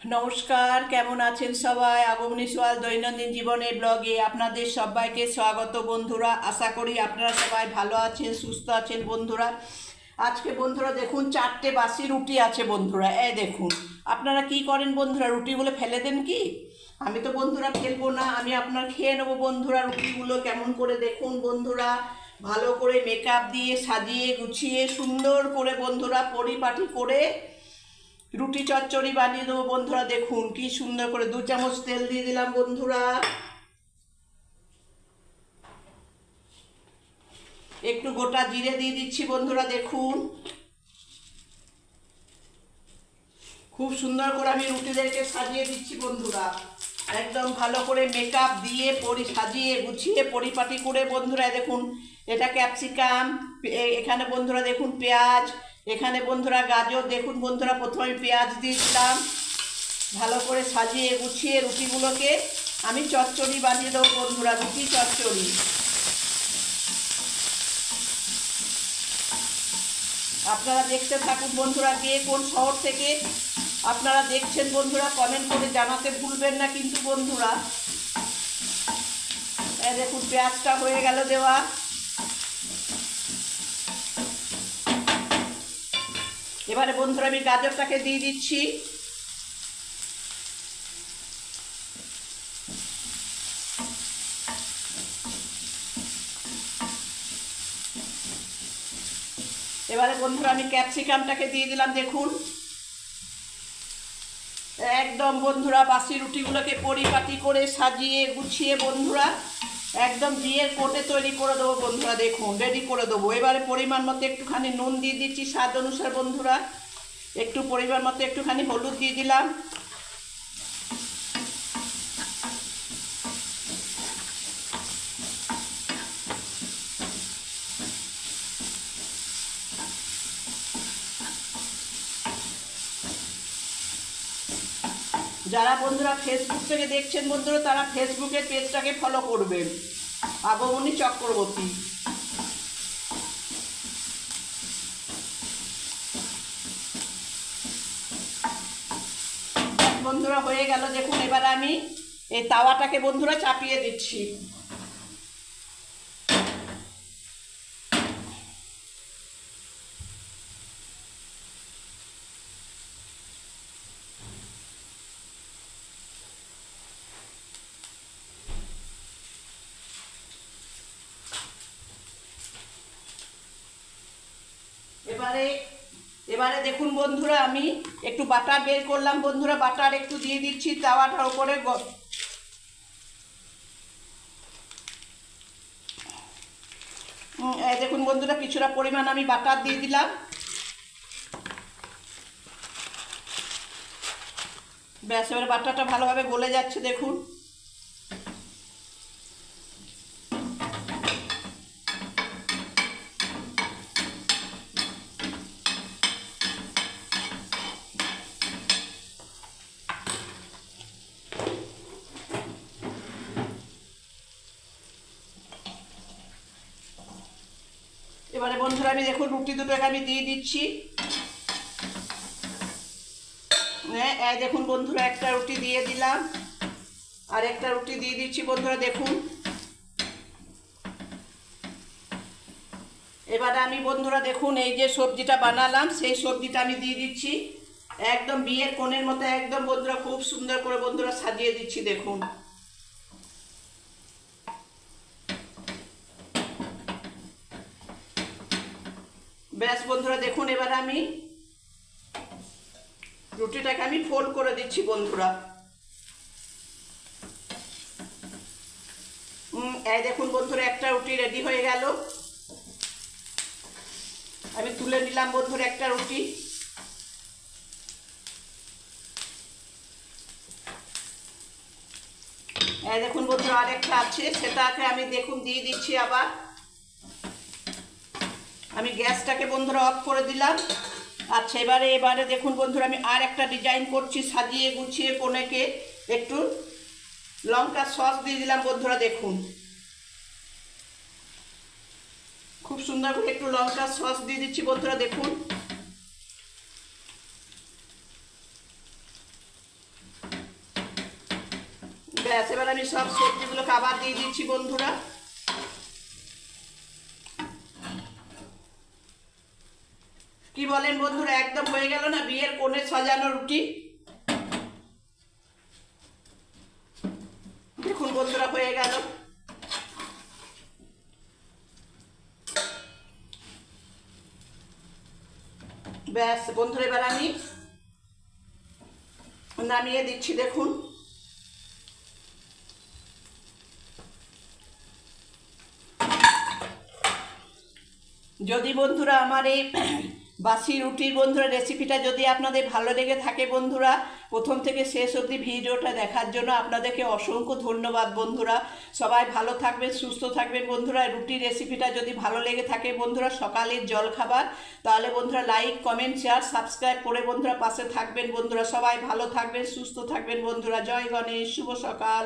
নমস্কার, কেমন আছেন সবাই? আগমনী সোয়াল দৈনন্দিন জীবনের ব্লগে আপনাদের সবাইকে স্বাগত বন্ধুরা। আশা করি আপনারা সবাই ভালো আছেন, সুস্থ আছেন বন্ধুরা। আজকে বন্ধুরা দেখুন, 4টে বাসি রুটি আছে বন্ধুরা। এই দেখুন, আপনারা কি করেন বন্ধুরা? রুটিগুলো ফেলে দেন কি? আমি তো বন্ধুরা ফেলবো না, আমি আপনার খেয়ে নেবো বন্ধুরা। রুটিগুলো কেমন করে দেখুন বন্ধুরা, ভালো করে মেকআপ দিয়ে সাজিয়ে গুছিয়ে সুন্দর করে বন্ধুরা পরিপাটি করে রুটি চচ্চড়ি বানিয়ে দেবো বন্ধুরা। দেখুন কি সুন্দর করে 2 চামচ তেল দিয়ে দিলাম বন্ধুরা। একটু গোটা জিরে দিয়ে দিচ্ছি বন্ধুরা। দেখুন খুব সুন্দর করে আমি রুটিদেরকে সাজিয়ে দিচ্ছি বন্ধুরা, একদম ভালো করে মেকআপ দিয়ে সাজিয়ে গুছিয়ে পরিপাটি করে বন্ধুরা। দেখুন এটা ক্যাপসিকাম, এখানে বন্ধুরা দেখুন পেঁয়াজ, এখানে বন্ধুরা গাজর। দেখুন বন্ধুরা, প্রথমে পেঁয়াজ দিয়ে দিলাম। ভালো করে সাজিয়ে গুছিয়ে রুটিগুলোকে আমি চচ্চড়ি বানিয়ে দেবো বন্ধুরা, রুটি চচ্চড়ি। আপনারা দেখতে থাকুন বন্ধুরা, কে কোন শহর থেকে আপনারা দেখছেন বন্ধুরা কমেন্ট করে জানাতে ভুলবেন না কিন্তু বন্ধুরা। দেখুন পেঁয়াজটা হয়ে গেল দেওয়া। এবারে বন্ধুরা আমি গাজরটাকে দিয়ে দিচ্ছি। এবারে বন্ধুরা আমি ক্যাপসিকামটাকে দিয়ে দিলাম। দেখুন একদম বন্ধুরা বাসি রুটিগুলোকে পরিপাটি করে সাজিয়ে গুছিয়ে বন্ধুরা একদম বিয়ের কোটে তৈরি করে দেবো বন্ধুরা। দেখুন রেডি করে দেবো। এবারে পরিমাণ মতো একটুখানি নুন দিয়ে দিচ্ছি স্বাদ অনুসার বন্ধুরা। একটু পরিমাণ মতো একটুখানি হলুদ দিয়ে দিলাম। যারা বন্ধুরা ফেসবুক থেকে দেখছেন বন্ধুরা, তারা ফেসবুকের পেজটাকে ফলো করবেন, আগমনী চক্রবর্তী বন্ধুরা। হয়ে গেল দেখুন। এবার আমি এই তাওয়াটাকে বন্ধুরা চাপিয়ে দিচ্ছি। এবারে এবারে দেখুন বন্ধুরা, আমি একটু বাটার বের করলাম বন্ধুরা। বাটার একটু দিয়ে দিচ্ছি তাওয়াটার উপরে। দেখুন বন্ধুরা, কিছুটা পরিমাণ আমি বাটার দিয়ে দিলাম। ব্যাস, এবারে বাটারটা ভালোভাবে গলে যাচ্ছে দেখুন। এবারে বন্ধুরা আমি দেখুন রুটি দুটোকে আমি দিয়ে দিচ্ছি। হ্যাঁ দেখুন বন্ধুরা, একটা রুটি দিয়ে দিলাম, আর একটা রুটি দিয়ে দিচ্ছি বন্ধুরা। দেখুন এবারে আমি বন্ধুরা দেখুন এই যে সবজিটা বানালাম সেই সবজিটা আমি দিয়ে দিচ্ছি। একদম বিয়ের কোণের মতো একদম বন্ধুরা খুব সুন্দর করে বন্ধুরা সাজিয়ে দিচ্ছি। দেখুন ব্যাস বন্ধুরা দেখুন। এবার আমি রুটিটাকে আমি ফোল্ড করে দিচ্ছি বন্ধুরা। এই দেখুন বন্ধুরা, একটা রুটি রেডি হয়ে গেল। আমি তুলে নিলাম বন্ধুরা একটা রুটি। এই দেখুন বন্ধুরা আরেকটা আছে, সেটাকে আমি দেখুন দিয়ে দিচ্ছি আবার। আমি গ্যাসটাকে বন্ধুরা অফ করে দিলাম। আচ্ছা এবারে দেখুন বন্ধুরা, আমি আর একটা ডিজাইন করছি সাজিয়ে গুছিয়ে। কোণেকে একটু লঙ্কা সস দিয়ে দিলাম বন্ধুরা। দেখুন খুব সুন্দর করে একটু লঙ্কা সস দিয়ে দিচ্ছি বন্ধুরা। দেখুন ব্যাস, এবার আমি সব সবজিগুলোকে আবার দিয়ে দিচ্ছি বন্ধুরা। কি বলেন বন্ধুরা, একদম হয়ে গেল না বিয়ের কোণে সাজানো রুটি? দেখুন বন্ধুরা, হয়ে গেল। ব্যাস বন্ধুরা, এবার আমি নামিয়ে দিচ্ছি। দেখুন যদি বন্ধুরা আমার এই বাসি রুটির বন্ধুরা রেসিপিটা যদি আপনাদের ভালো লেগে থাকে বন্ধুরা, প্রথম থেকে শেষ অবধি ভিডিওটা দেখার জন্য আপনাদেরকে অসংখ্য ধন্যবাদ বন্ধুরা। সবাই ভালো থাকবেন, সুস্থ থাকবেন বন্ধুরা। রুটির রেসিপিটা যদি ভালো লেগে থাকে বন্ধুরা, সকালের জলখাবার, তাহলে বন্ধুরা লাইক, কমেন্ট, শেয়ার, সাবস্ক্রাইব করে বন্ধুরা পাশে থাকবেন বন্ধুরা। সবাই ভালো থাকবেন, সুস্থ থাকবেন বন্ধুরা। জয় গণেশ, শুভ সকাল।